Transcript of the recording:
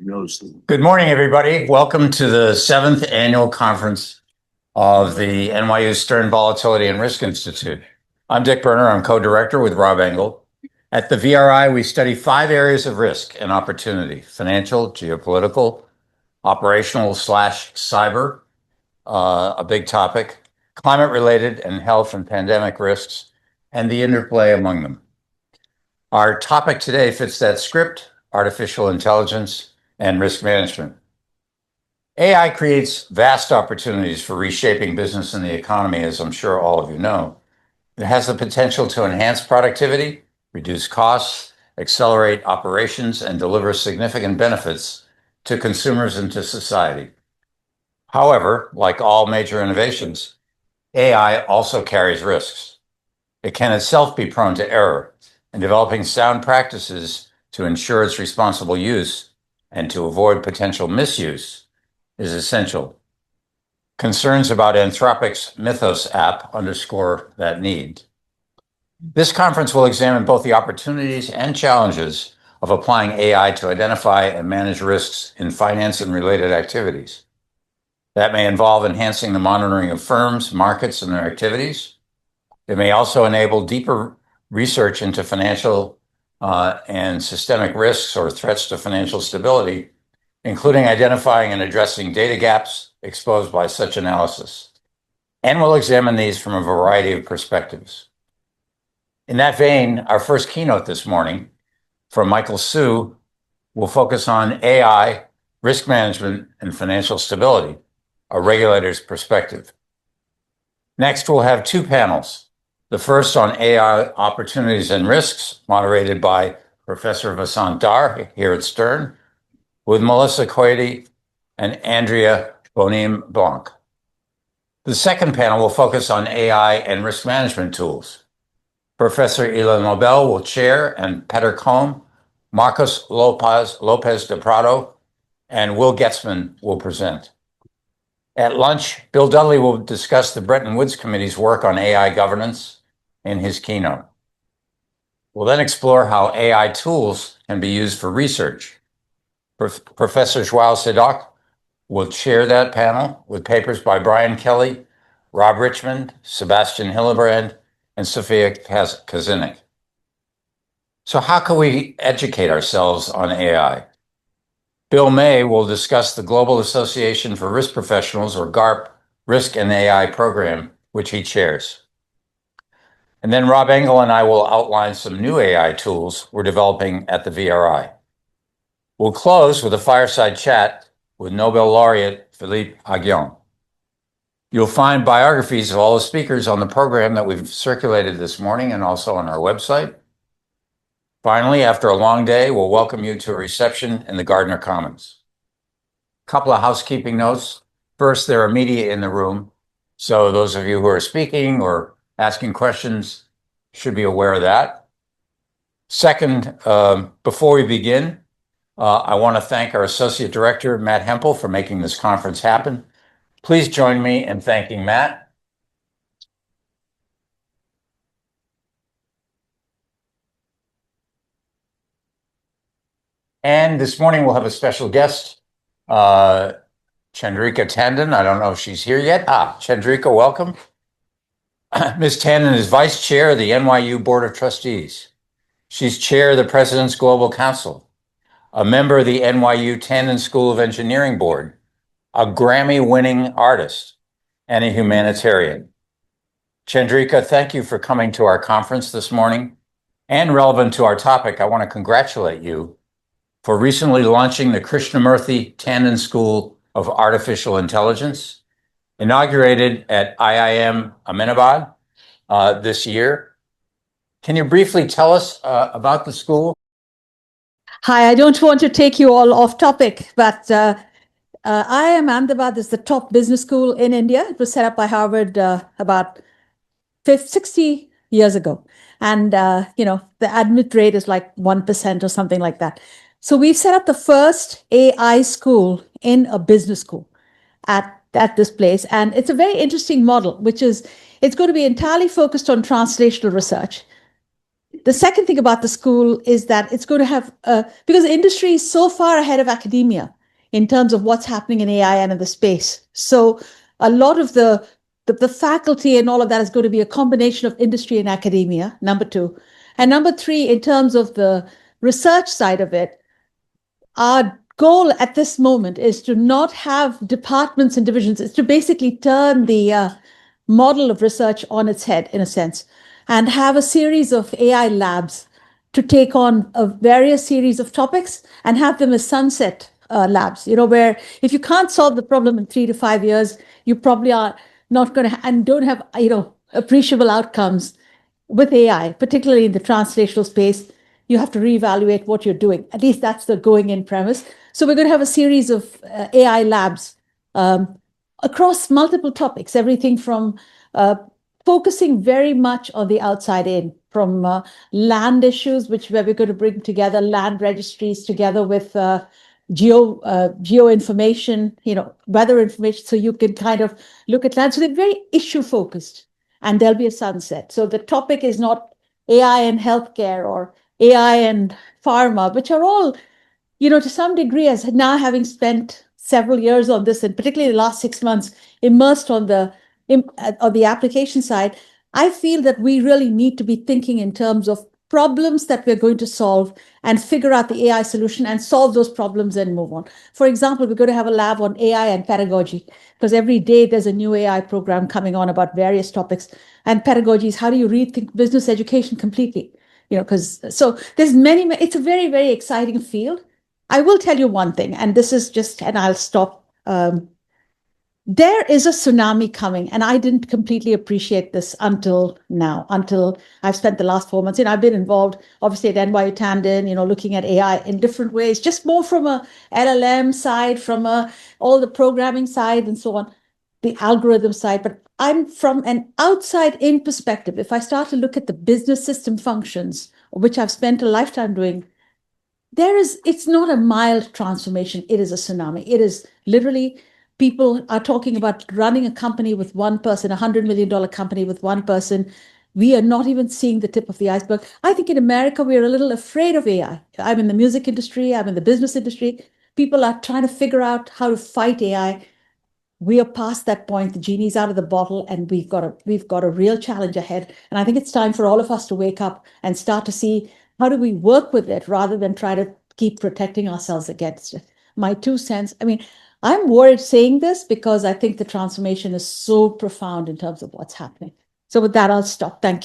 Good morning, everybody. Welcome to the 7th annual conference of the NYU Stern Volatility and Risk Institute. I'm Dick Berner. I'm co-director with Rob Engel. At the VRI, we study 5 areas of risk and opportunity: financial, geopolitical, operational/cyber, a big topic, climate-related and health and pandemic risks, and the interplay among them. Our topic today fits that script: artificial intelligence and risk management. AI creates vast opportunities for reshaping business and the economy, as I'm sure all of you know. It has the potential to enhance productivity, reduce costs, accelerate operations, and deliver significant benefits to consumers and to society. However, like all major innovations, AI also carries risks. It can itself be prone to error, and developing sound practices to ensure its responsible use and to avoid potential misuse is essential. Concerns about Anthropic's Mythos app underscore that need. This conference will examine both the opportunities and challenges of applying AI to identify and manage risks in finance and related activities. That may involve enhancing the monitoring of firms, markets, and their activities. It may also enable deeper research into financial and systemic risks or threats to financial stability, including identifying and addressing data gaps exposed by such analysis. And we'll examine these from a variety of perspectives. In that vein, our first keynote this morning from Michael Su will focus on AI, risk management, and financial stability, a regulator's perspective. Next, we'll have 2 panels. The first on AI opportunities and risks, moderated by Professor Vasant Dar here at Stern, with Melissa Coady and Andrea Bonim-Blanc. The second panel will focus on AI and risk management tools. Professor Ila Nobel will chair, and Peter Combe, Marcos Lopez de Prado, and Will Getzman will present. At lunch, Bill Dudley will discuss the Bretton Woods Committee's work on AI governance in his keynote. We'll then explore how AI tools can be used for research. Professor João Sedoc will chair that panel with papers by Brian Kelly, Rob Richmond, Sebastian Hillebrand, and Sophia Kazinek. So how can we educate ourselves on AI? Bill May will discuss the Global Association for Risk Professionals, or GARP, Risk and AI program, which he chairs. And then Rob Engel and I will outline some new AI tools we're developing at the VRI. We'll close with a fireside chat with Nobel laureate Philippe Aghion. You'll find biographies of all the speakers on the program that we've circulated this morning and also on our website. Finally, after a long day, we'll welcome you to a reception in the Gardner Commons. A couple of housekeeping notes. First, there are media in the room, so those of you who are speaking or asking questions should be aware of that. Second, before we begin, I want to thank our Associate Director, Matt Hempel, for making this conference happen. Please join me in thanking Matt. And this morning we'll have a special guest, Chandrika Tandon. I don't know if she's here yet. Chandrika, welcome. Ms. Tandon is Vice Chair of the NYU Board of Trustees. She's Chair of the President's Global Council, a member of the NYU Tandon School of Engineering Board, a Grammy-winning artist, and a humanitarian. Chandrika, thank you for coming to our conference this morning. And relevant to our topic, I want to congratulate you for recently launching the Krishnamurthy Tandon School of Artificial Intelligence, inaugurated at IIM Ahmedabad this year. Can you briefly tell us about the school? Hi, I don't want to take you all off topic, but IIM Ahmedabad is the top business school in India. It was set up by Harvard about 60 years ago. And, the admit rate is like 1% or something like that. So we've set up the first AI school in a business school at this place. And it's a very interesting model, which is it's going to be entirely focused on translational research. The second thing about the school is that it's going to have, because the industry is so far ahead of academia in terms of what's happening in AI and in the space. So a lot of the faculty and all of that is going to be a combination of industry and academia, number two. And number three, in terms of the research side of it, our goal at this moment is to not have departments and divisions. It's to basically turn the model of research on its head, in a sense, and have a series of AI labs to take on a various series of topics and have them as sunset labs, where if you can't solve the problem in 3 to 5 years, you probably are not going to and don't have, appreciable outcomes with AI, particularly in the translational space. You have to reevaluate what you're doing. At least that's the going in premise. So we're going to have a series of AI labs across multiple topics, everything from focusing very much on the outside in, from land issues, where we're going to bring together land registries together with geo information, weather information, so you can kind of look at land. So they're very issue focused, and there'll be a sunset. So the topic is not AI and healthcare or AI and pharma, which are all, to some degree, as now having spent several years on this, and particularly the last 6 months, immersed on the application side, I feel that we really need to be thinking in terms of problems that we're going to solve and figure out the AI solution and solve those problems and move on. For example, we're going to have a lab on AI and pedagogy, because every day there's a new AI program coming on about various topics. And pedagogy is how do you rethink business education completely? So there's it's a very, very exciting field. I will tell you one thing, and this is just, and I'll stop. There is a tsunami coming, and I didn't completely appreciate this until now, until I've spent the last 4 months. I've been involved, obviously, at NYU Tandon, looking at AI in different ways, just more from a LLM side, from all the programming side, and so on, the algorithm side. But I'm from an outside-in perspective. If I start to look at the business system functions, which I've spent a lifetime doing, it's not a mild transformation. It is a tsunami. It is literally, people are talking about running a company with one person, $100 million company with one person. We are not even seeing the tip of the iceberg. I think in America, we're a little afraid of AI. I'm in the music industry. I'm in the business industry. People are trying to figure out how to fight AI. We are past that point. The genie's out of the bottle, and we've got a real challenge ahead. And I think it's time for all of us to wake up and start to see, how do we work with it rather than try to keep protecting ourselves against it? My 2 cents. I mean, I'm worried saying this because I think the transformation is so profound in terms of what's happening. So with that, I'll stop. Thank you.